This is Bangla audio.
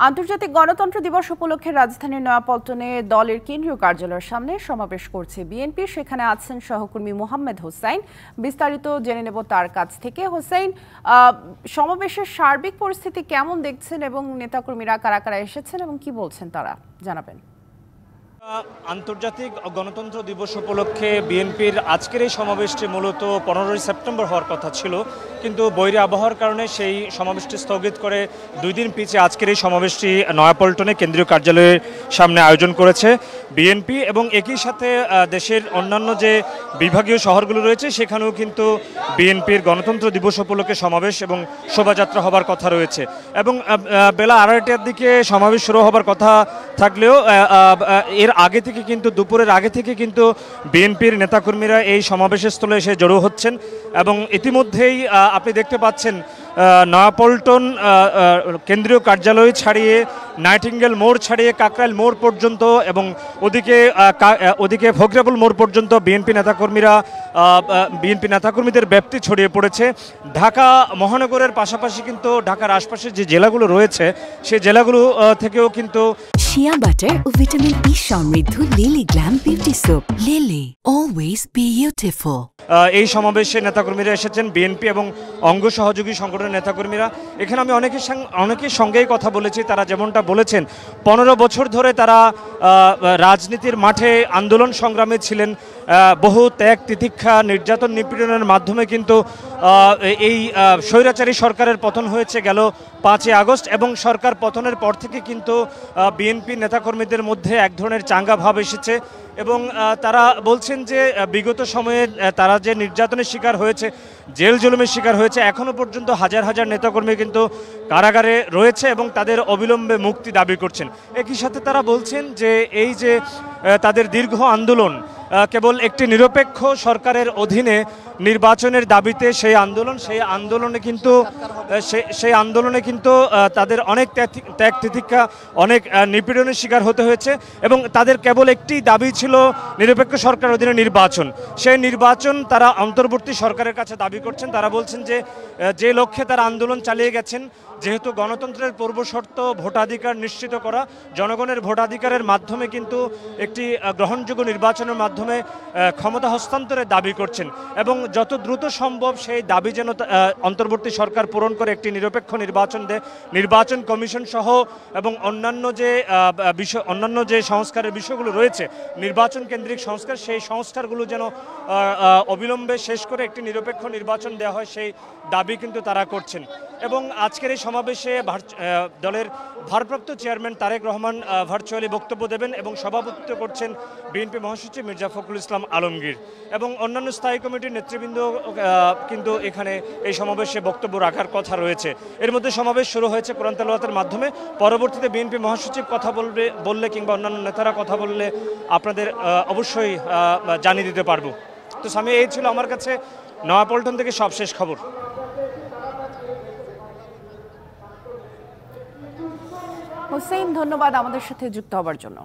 আন্তর্জাতিক গণতন্ত্র দিবস উপলক্ষে রাজধানীর নয়াপল্টনে দলের কেন্দ্রীয় কার্যালয়ের সামনে সমাবেশ করছে বিএনপি। সেখানে আছেন সহকর্মী মোহাম্মদ হোসাইন। বিস্তারিত জেনে নেব তার কাছ থেকে। হোসাইন, সমাবেশের সার্বিক পরিস্থিতি কেমন দেখছেন এবং নেতাকর্মীরা কারা কারা এসেছেন এবং কি বলছেন তারা জানাবেন। আন্তর্জাতিক গণতন্ত্র দিবস উপলক্ষে বিএনপির আজকের এই সমাবেশটি মূলত 15ই সেপ্টেম্বর হওয়ার কথা ছিল, কিন্তু বৈরী আবহাওয়ার কারণে সেই সমাবেশটি স্থগিত করে 2 দিন পিছিয়ে আজকের এই সমাবেশটি নয়াপল্টনে কেন্দ্রীয় কার্যালয়ের সামনে আয়োজন করেছে বিএনপি। এবং একই সাথে দেশের অন্যান্য যে বিভাগীয় শহরগুলো রয়েছে সেখানেও কিন্তু বিএনপির গণতন্ত্র দিবস উপলক্ষে সমাবেশ এবং শোভাযাত্রা হবার কথা রয়েছে। এবং বেলা 2:30টার দিকে সমাবেশ শুরু হবার কথা থাকলেও এর আগে থেকে কিন্তু দুপুরের আগে থেকে কিন্তু বিএনপির নেতাকর্মীরা এই সমাবেশের স্থলে এসে জড়ো হচ্ছেন। এবং ইতিমধ্যেই আপনি দেখতে পাচ্ছেন নয়াপল্টন কেন্দ্রীয় কার্যালয় ছাড়িয়ে নাইটিঙ্গেল মোড় ছাড়িয়ে কাকরাইল মোড় পর্যন্ত এবং ওদিকে ভোগরাবুল মোড় পর্যন্ত বিএনপি নেতাকর্মীদের ব্যাপ্তি ছড়িয়ে পড়েছে। ঢাকা মহানগরের পাশাপাশি কিন্তু ঢাকার আশপাশের যে জেলাগুলো রয়েছে সেই জেলাগুলো থেকেও কিন্তু শিয়া বাটার ও ভিটামিন ই সমৃদ্ধ lily glam beauty soap. Lily, always beautiful. এই সমাবেশে নেতাকর্মীরা এসেছেন বিএনপি এবং অঙ্গ সহযোগী সংগঠনের নেতাকর্মীরা। এখানে আমি অনেকের সঙ্গেই কথা বলেছি। তারা যেমনটা বলেছেন, 15 বছর ধরে তারা রাজনীতির মাঠে আন্দোলন সংগ্রামে ছিলেন। বহু ত্যাগ তিতিক্ষা নির্যাতন নিপীড়নের মাধ্যমে কিন্তু এই স্বৈরাচারী সরকারের পতন হয়েছে গেল 5ই আগস্ট। এবং সরকার পতনের পর থেকে কিন্তু বিএনপি নেতাকর্মীদের মধ্যে এক ধরনের চাঙ্গা ভাব এসেছে। এবং তারা বলছেন যে বিগত সময়ে তারা যে নির্যাতনের শিকার হয়েছে, জেল জুলুমের শিকার হয়েছে, এখনও পর্যন্ত হাজার হাজার নেতাকর্মী কিন্তু কারাগারে রয়েছে এবং তাদের অবিলম্বে মুক্তি দাবি করছেন। একই সাথে তারা বলছেন যে এই যে তাদের দীর্ঘ আন্দোলন কেবল একটি নিরপেক্ষ সরকারের অধীনে নির্বাচনের দাবিতে সেই আন্দোলনে কিন্তু তাদের অনেক ত্যাগ তিতিক্ষা অনেক নিপীড়নের শিকার হতে হয়েছে। এবং তাদের কেবল একটি দাবি ছিল নিরপেক্ষ সরকারের অধীনে নির্বাচন। সেই নির্বাচন তারা অন্তর্বর্তী সরকারের কাছে দাবি করছেন। তারা বলছেন যে লক্ষ্যে তারা আন্দোলন চালিয়ে গেছেন, যেহেতু গণতন্ত্রের পূর্বশর্ত ভোটাধিকার নিশ্চিত করা, জনগণের ভোটাধিকারের মাধ্যমে কিন্তু একটি গ্রহণযোগ্য নির্বাচনের মাধ্যমে ক্ষমতা হস্তান্তরের দাবি করছেন। এবং যত দ্রুত সম্ভব সেই দাবি যেন অন্তর্বর্তী সরকার পূরণ করে একটি নিরপেক্ষ নির্বাচন দেয়, নির্বাচন কমিশন সহ এবং অন্যান্য যে সংস্কারের বিষয়গুলো রয়েছে, নির্বাচন কেন্দ্রিক সংস্কার, সেই সংস্কারগুলো যেন অবিলম্বে শেষ করে একটি নিরপেক্ষ নির্বাচন দেওয়া হয়, সেই দাবি কিন্তু তারা করছেন। এবং আজকের এই সমাবেশে দলের ভারপ্রাপ্ত চেয়ারম্যান তারেক রহমান ভার্চুয়ালি বক্তব্য দেবেন এবং সভাপতিত্ব করছেন বিএনপি মহাসচিব মির্জা ফখরুল ইসলাম আলমগীর। এবং অন্যান্য স্থায়ী কমিটির নেতৃবৃন্দ কিন্তু এখানে এই সমাবেশে বক্তব্য রাখার কথা রয়েছে। এর মধ্যে সমাবেশ শুরু হয়েছে কোরআন তেলাওয়াতের মাধ্যমে। পরবর্তীতে বিএনপি মহাসচিব কথা বললে কিংবা অন্যান্য নেতারা কথা বললে আপনাদের অবশ্যই জানিয়ে দিতে পারবো। তো স্বামী, এই ছিল আমার কাছে নয়াপল্টন থেকে সবশেষ খবর। হোসেন, ধন্যবাদ আমাদের সাথে যুক্ত হবার জন্য।